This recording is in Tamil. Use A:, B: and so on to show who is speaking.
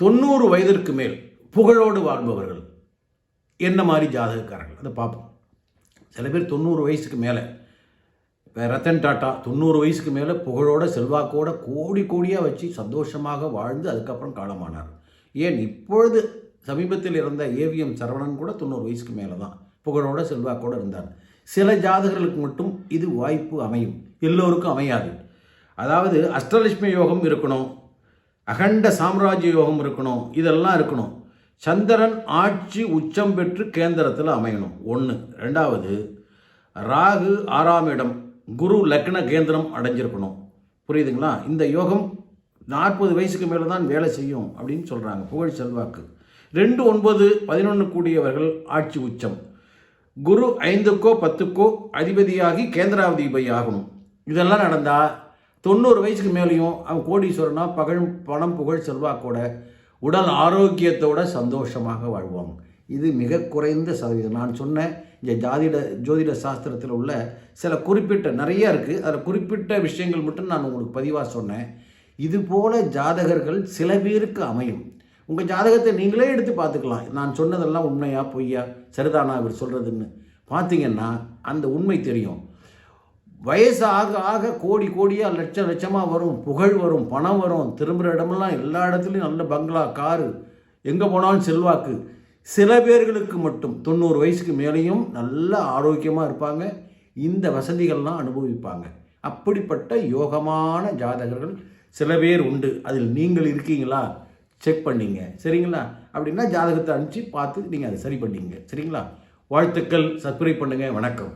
A: 90 வயதிற்கு மேல் புகழோடு வாழ்பவர்கள் என்ன மாதிரி ஜாதகக்காரர்கள் அதை பார்ப்போம். சில பேர் 90 வயசுக்கு மேலே, இப்போ ரத்தன் டாட்டா 90 வயசுக்கு மேலே புகழோட செல்வாக்கோட கோடி கோடியாக வச்சு சந்தோஷமாக வாழ்ந்து அதுக்கப்புறம் காலமானார். ஏன் இப்பொழுது சமீபத்தில் இருந்த ஏவிஎம் சரவணன் கூட 90 வயசுக்கு மேலே தான் புகழோட செல்வாக்கோடு இருந்தார். சில ஜாதகர்களுக்கு மட்டும் இது வாய்ப்பு அமையும், எல்லோருக்கும் அமையாது. அதாவது அஷ்டலட்சுமி யோகம் இருக்கணும், அகண்ட சாம்ராஜ்ய யோகம் இருக்கணும், இதெல்லாம் இருக்கணும். சந்திரன் ஆட்சி உச்சம் பெற்று கேந்திரத்தில் அமையணும் ஒன்று. ரெண்டாவது, ராகு 6ஆம் இடம், குரு லக்ன கேந்திரம் அடைஞ்சிருக்கணும். புரியுதுங்களா? இந்த யோகம் 40 வயசுக்கு மேலே தான் வேலை செய்யும் அப்படின்னு சொல்கிறாங்க. புகழ் செல்வாக்கு 2, 9, 11 கூடியவர்கள் ஆட்சி உச்சம். குரு 5க்கோ 10க்கோ அதிபதியாகி கேந்திராதிபதி ஆகணும். இதெல்லாம் நடந்தால் 90 வயசுக்கு மேலேயும் அவன் கோடீஸ்வரனா பணம் புகழ் செல்வாக்கோட உடல் ஆரோக்கியத்தோட சந்தோஷமாக வாழ்வாங்க. இது மிக குறைந்த சதவீதம். நான் சொன்ன இந்த ஜோதிட சாஸ்திரத்தில் உள்ள சில குறிப்பிட்ட நிறைய இருக்குது, அதில் குறிப்பிட்ட விஷயங்கள் மட்டும் நான் உங்களுக்கு பதிவாக சொன்னேன். இது போல ஜாதகர்கள் சில பேருக்கு அமையும். உங்கள் ஜாதகத்தை நீங்களே எடுத்து பார்த்துக்கலாம். நான் சொன்னதெல்லாம் உண்மையா பொய்யா, சரிதானா இவர் சொல்கிறதுன்னு பார்த்தீங்கன்னா அந்த உண்மை தெரியும். வயசு ஆக ஆக கோடி கோடியாக லட்சமாக வரும், புகழ் வரும், பணம் வரும், திரும்புகிற இடமெல்லாம் எல்லா இடத்துலையும் நல்ல பங்களா, காரு, எங்கே போனாலும் செல்வாக்கு. சில பேர்களுக்கு மட்டும் 90 வயசுக்கு மேலேயும் நல்ல ஆரோக்கியமாக இருப்பாங்க, இந்த வசதிகள்லாம் அனுபவிப்பாங்க. அப்படிப்பட்ட யோகமான ஜாதகர்கள் சில பேர் உண்டு. அதில் நீங்கள் இருக்கீங்களா? செக் பண்ணிங்க. சரிங்களா? அப்படின்னா ஜாதகத்தை அனுப்பிச்சு பார்த்து நீங்கள் அதை சரி பண்ணிங்க. சரிங்களா? வாழ்த்துக்கள். சப்ஸ்கிரைப் பண்ணுங்கள். வணக்கம்.